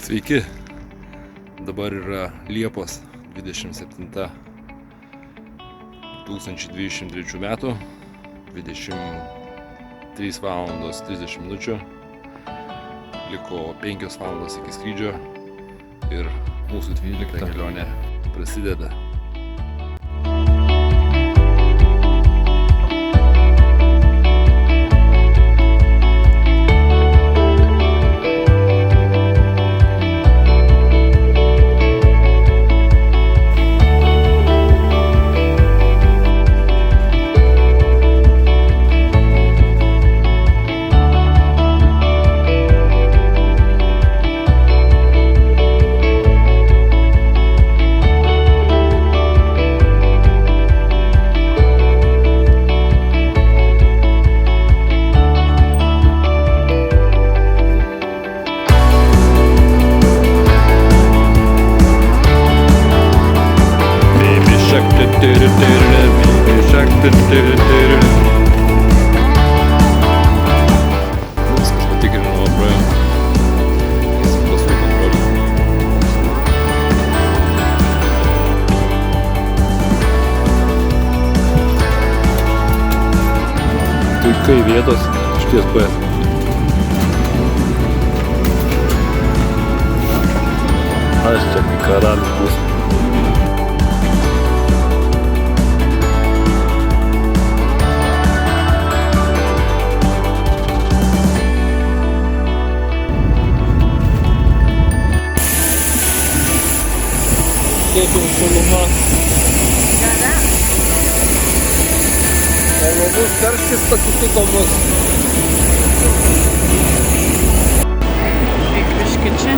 Sveiki, dabar yra Liepos 27 2023 metų, 23 valandos 30 minučių, liko 5 valandos iki skrydžio ir mūsų 12 kelionė prasideda. Viskas patikrinama praėjom. Pasų kontrolė. Puikai vietos, išties paės. Aš čia karalius bus. Kiek jums šiluma? Gera. Malonus karštis pasitiko mus. Biški čia.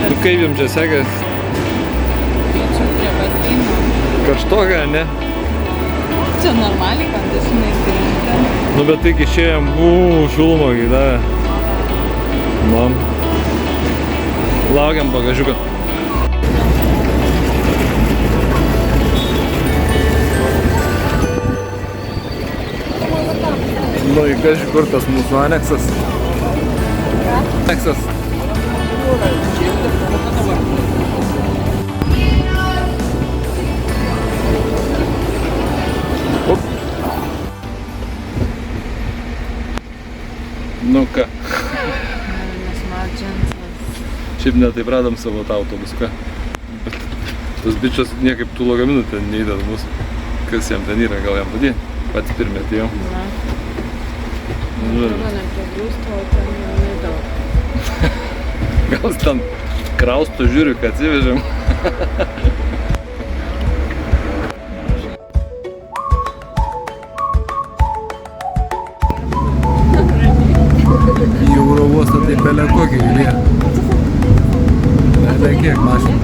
Nu kaip jums čia sekės? Čia prie baseino. Karštoka, ne? Čia normaliai, kondišinai įsirinkta. Nu bet tik išėjom, šilumą gydavę. Man. Laukiam bagažiuką. Nu, į kažkur kur tas mūsų aneksas. Aneksas. Up. Nu ką. Šiaip ne taip radom savo tą autobuską. Bet tas bičias niekaip tų lagaminų ten neįdeda mūsų. Kas jam ten yra, gal jam padėjo? Pats pirmė atėjom. Atrodo nepragrūsto, o ten nedaug. Gal ten krausto žiūriu, kad atsivežėm. Į Euro uostą tai bele kokį eilė. Bele kiek mašinų.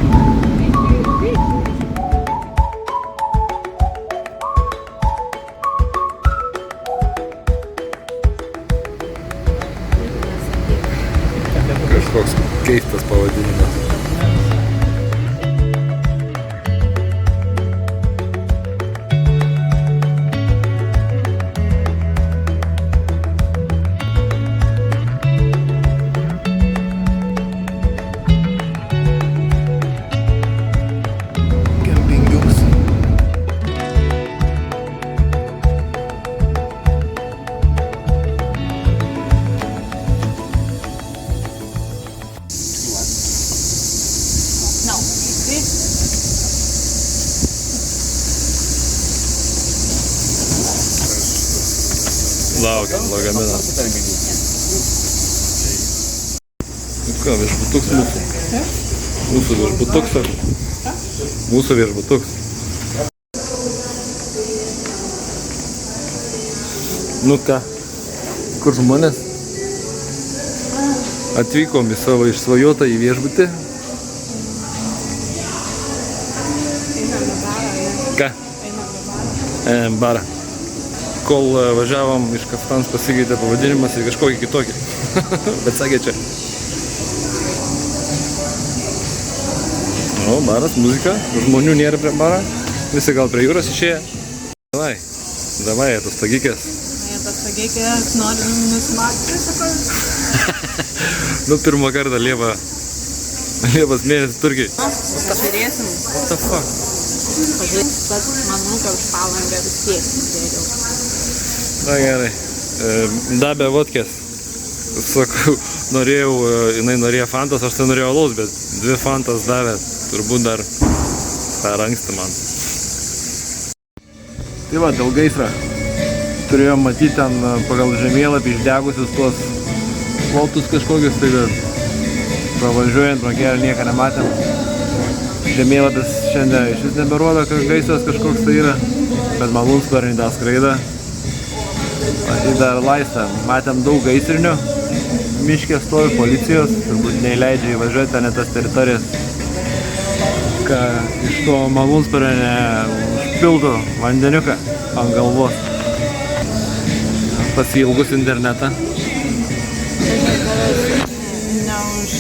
Kažkoks keistas pavadinimas. Kempingiuks. Laukiam lagaminą. Nu ką, viešbutuks mūsų. Mūsų viešbutuks ar? Mūsų viešbutuks. Nu ką, kur žmonės? Atvykom į savo išsvajotą į viešbutį. Ką? Einam į barą. Kol važiavom iš Kaftans pasikeitė pavadinimas ir kažkokį kitokį. Bet sakė čia. O, baras, muzika. Žmonių nėra prie barą. Visi gal prie jūros išėję. Davai, atostogikės. Atostogikės, noriu nusmakti, sakau. Nu, pirmą kartą Liepą Liepos mėnesį Turkijai. Pažiūrėsim. What the fuck? Bet manau, kad už Palangą vis tiek geriau. Na gerai. Dabė vodkės. Sakau, norėjau, jinai norėjo fantas, aš tai norėjau alaus, bet 2 fantas davė. Turbūt dar per anksti man. Tai va, dėl gaisrą. Turėjom matyti ten pagal žemėlapį išdegusius tuos plotus kažkokius, tai kad pravažiuojant pro kelį nieką nematėm. Žemėlapis šiandien iš vis neberodo, kad gaisras kažkoks tai yra, bet malūnsparniai dar skraida. Tai dar laista. Matėm daug gaisrinių, miške stovi policijos, turbūt neįleidžia įvažiuoti ten į tas teritorijas, kad iš to malūnsparnio neužpildo vandeniuką ant galvos. Pasiilgus internetą. Ne už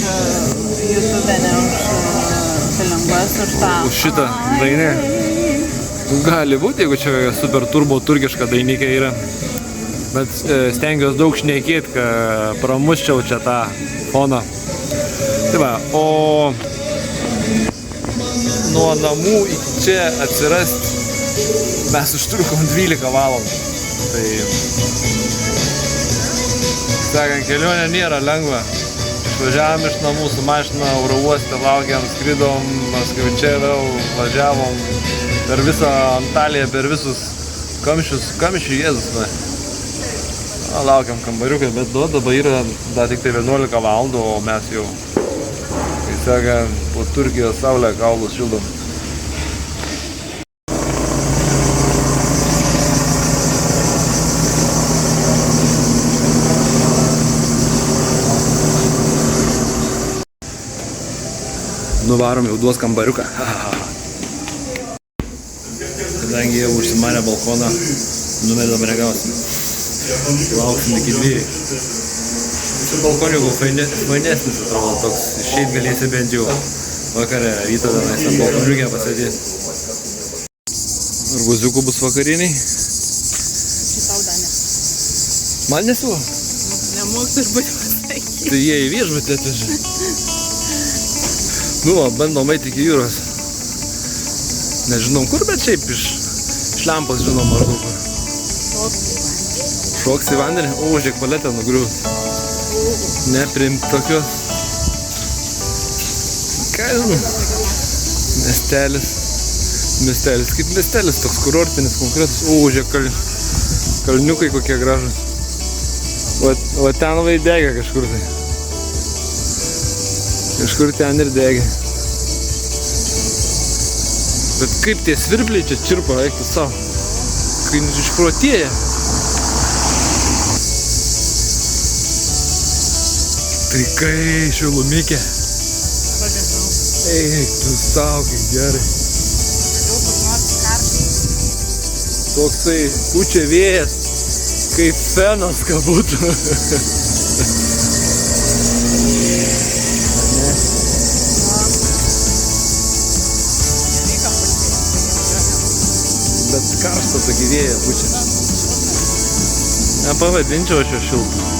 YouTube, ne už Palangos, už tą. Už šitą dainę. Gali būti, jeigu čia super turbo turkiška dainikė yra. Bet stengiuosi daug šnekėti, kad pramuščiau čia tą foną. Tai va, o nuo namų iki čia atsirasti mes užtrukom 12 valandų. Tai, sakant, kelionė nėra lengva. Išvažiavom iš namų su mašina, oro uoste laukiam, skridom, paskui čia vėl važiavom per visą Antaliją, per visus kamščius, kamščių Jėzus. Laukiam kambariukai, bet dabar yra dar tik tai 11 valandų, o mes jau, kai sakant, po Turkijos saulę kaulus šildom. Nuvarom jau duos kambariuką. Kadangi jau užsimanę balkoną, numetam negausim. Lauksim iki 2. Čia balkoniukų fainesnis atrodo, toks išeit galėsi bent jau vakarę, rytą tenais ant balkoniukę pasėdėti. Arbuziukų bus vakariniai. Šitau dar ne. Man nesiūlo. Nemok turbūt pasakyti. Tai jie į viešbutį atvežė. Nu, bandom eiti iki jūros. Nežinom kur, bet šiaip iš lempos žinom maždaug kur. Šoks į vandenį? O, žiūrėk, paletę nugriūt. Nepriimt tokios. Ką žinau? Miestelis. Miestelis kaip miestelis, toks kurortinis konkretus. O, žiūrėk, kalniukai kokie gražus. O ten vaidegė kažkur tai. Kažkur ten ir degė. Bet kaip tie svirpliai čia čirpa, eiktų savo. Kai išprotėja. Tai kai šilumikė. Eik, tu savo, kaip gerai. Toksai pučia vėjas, kaip fenas, ką būtų. Bet karštą tokį vėją pučia. Nepavadinčiau aš jo šiltą.